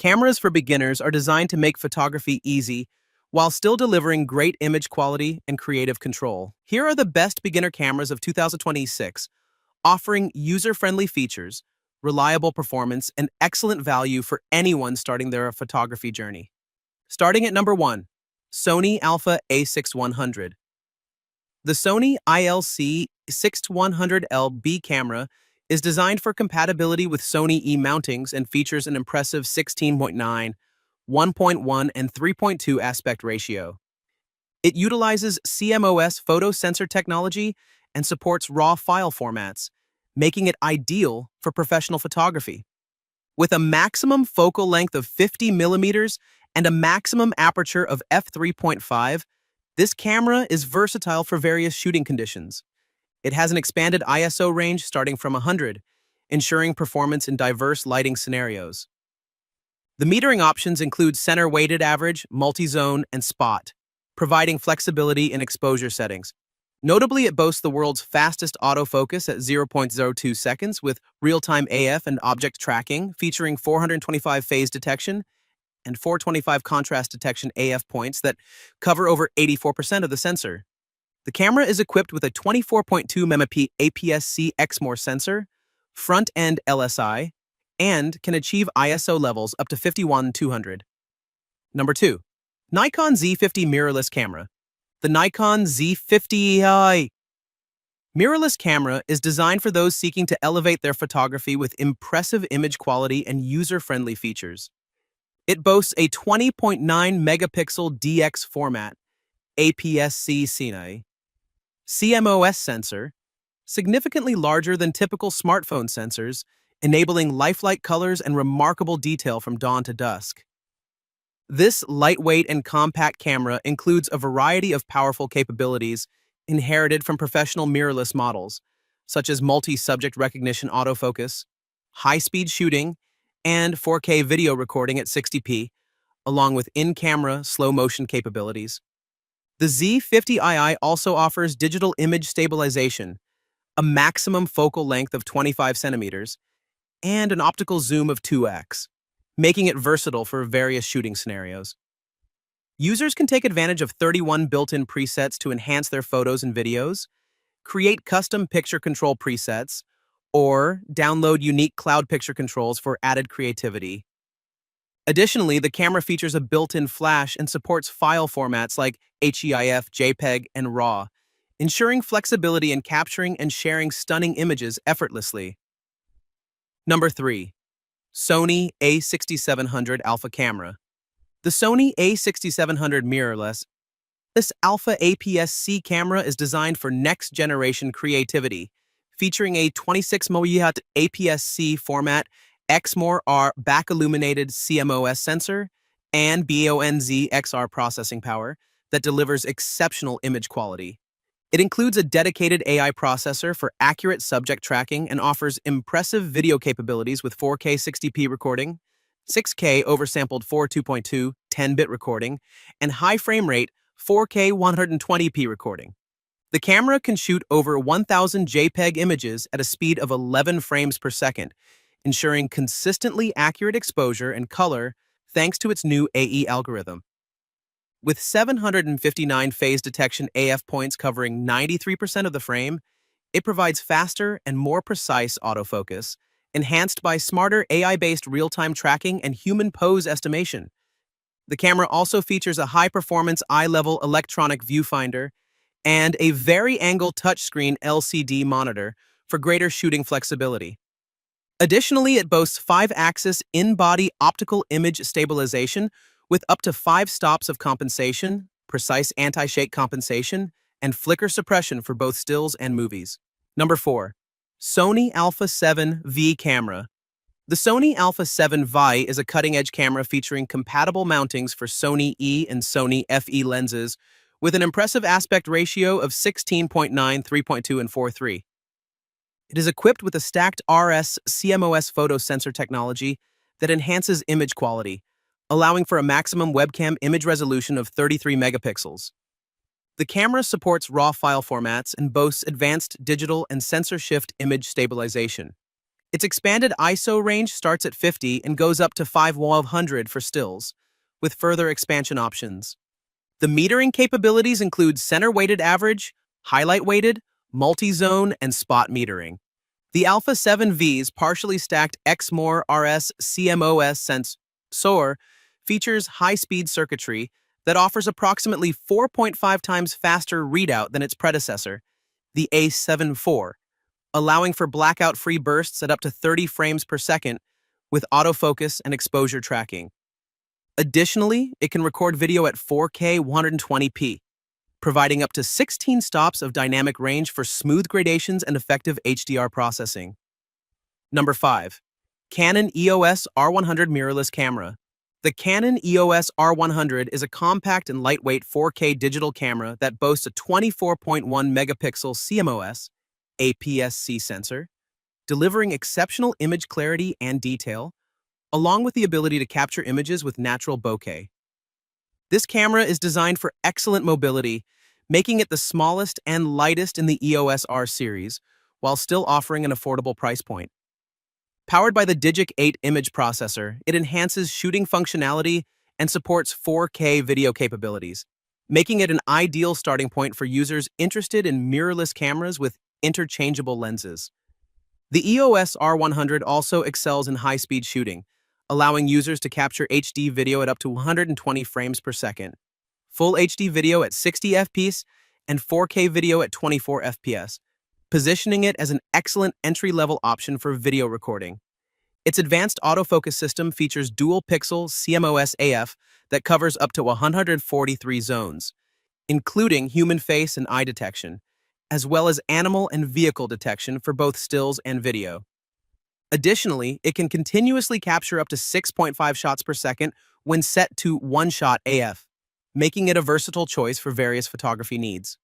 Cameras for beginners are designed to make photography easy while still delivering great image quality and creative control. Here are the best beginner cameras of 2026, offering user-friendly features, reliable performance, and excellent value for anyone starting their photography journey. Starting at number 1, Sony Alpha A6100. The Sony ILC6100LB camera is designed for compatibility with Sony E-mountings and features an impressive 16.9, 1.1, and 3.2 aspect ratio. It utilizes CMOS photo sensor technology and supports RAW file formats, making it ideal for professional photography. With a maximum focal length of 50 millimeters and a maximum aperture of f3.5, this camera is versatile for various shooting conditions. It has an expanded ISO range starting from 100, ensuring performance in diverse lighting scenarios. The metering options include center weighted average, multi-zone, and spot, providing flexibility in exposure settings. Notably, it boasts the world's fastest autofocus at 0.02 seconds with real-time AF and object tracking, featuring 425 phase detection and 425 contrast detection AF points that cover over 84% of the sensor. The camera is equipped with a 24.2 megapixel APS-C exmor sensor, front-end LSI, and can achieve ISO levels up to 51,200. Number 2. Nikon Z50 Mirrorless Camera. The Nikon Z50i mirrorless camera is designed for those seeking to elevate their photography with impressive image quality and user-friendly features. It boasts a 20.9 megapixel DX format, APS-C CMOS sensor, significantly larger than typical smartphone sensors, enabling lifelike colors and remarkable detail from dawn to dusk. This lightweight and compact camera includes a variety of powerful capabilities inherited from professional mirrorless models, such as multi-subject recognition autofocus, high-speed shooting, and 4K video recording at 60p, along with in-camera slow-motion capabilities. The Z50i also offers digital image stabilization, a maximum focal length of 25 centimeters, and an optical zoom of 2x, making it versatile for various shooting scenarios. Users can take advantage of 31 built-in presets to enhance their photos and videos, create custom picture control presets, or download unique cloud picture controls for added creativity. Additionally, the camera features a built-in flash and supports file formats like HEIF, JPEG, and RAW, ensuring flexibility in capturing and sharing stunning images effortlessly. Number 3. Sony A6700 Alpha Camera. The Sony A6700 Mirrorless. This Alpha APS-C camera is designed for next-generation creativity, featuring a 26 megapixel APS-C format, exmor R back-illuminated CMOS sensor, and BONZ XR processing power that delivers exceptional image quality. It includes a dedicated AI processor for accurate subject tracking and offers impressive video capabilities with 4K 60p recording, 6K oversampled 4.2.2 10-bit recording, and high frame rate 4K 120p recording. The camera can shoot over 1,000 JPEG images at a speed of 11 frames per second, ensuring consistently accurate exposure and color thanks to its new AE algorithm. With 759 phase detection AF points covering 93% of the frame, it provides faster and more precise autofocus, enhanced by smarter AI-based real-time tracking and human pose estimation. The camera also features a high-performance eye-level electronic viewfinder and a vari-angle touchscreen LCD monitor for greater shooting flexibility. Additionally, it boasts 5-axis in-body optical image stabilization with up to 5 stops of compensation, precise anti-shake compensation, and flicker suppression for both stills and movies. Number 4. Sony Alpha 7V Camera. The Sony Alpha 7V is a cutting-edge camera featuring compatible mountings for Sony E and Sony FE lenses with an impressive aspect ratio of 16.9, 3.2, and 4.3. It is equipped with a stacked RS CMOS photo sensor technology that enhances image quality, allowing for a maximum webcam image resolution of 33 megapixels. The camera supports RAW file formats and boasts advanced digital and sensor shift image stabilization. Its expanded ISO range starts at 50 and goes up to 5,100 for stills, with further expansion options. The metering capabilities include center-weighted average, highlight-weighted, multi-zone, and spot metering. The Alpha 7V's partially stacked XMOR RS CMOS sensor features high-speed circuitry that offers approximately 4.5 times faster readout than its predecessor, the A7 IV, allowing for blackout-free bursts at up to 30 frames per second with autofocus and exposure tracking. Additionally, it can record video at 4K 120p, providing up to 16 stops of dynamic range for smooth gradations and effective HDR processing. Number 5. Canon EOS R100 Mirrorless Camera. The Canon EOS R100 is a compact and lightweight 4K digital camera that boasts a 24.1 megapixel CMOS APS-C sensor, delivering exceptional image clarity and detail, along with the ability to capture images with natural bokeh. This camera is designed for excellent mobility, making it the smallest and lightest in the EOS R series, while still offering an affordable price point. Powered by the Digic 8 image processor, it enhances shooting functionality and supports 4K video capabilities, making it an ideal starting point for users interested in mirrorless cameras with interchangeable lenses. The EOS R100 also excels in high-speed shooting, allowing users to capture HD video at up to 120 frames per second, Full HD video at 60 FPS, and 4K video at 24 FPS, positioning it as an excellent entry-level option for video recording. Its advanced autofocus system features dual-pixel CMOS AF that covers up to 143 zones, including human face and eye detection, as well as animal and vehicle detection for both stills and video. Additionally, it can continuously capture up to 6.5 shots per second when set to one-shot AF, making it a versatile choice for various photography needs.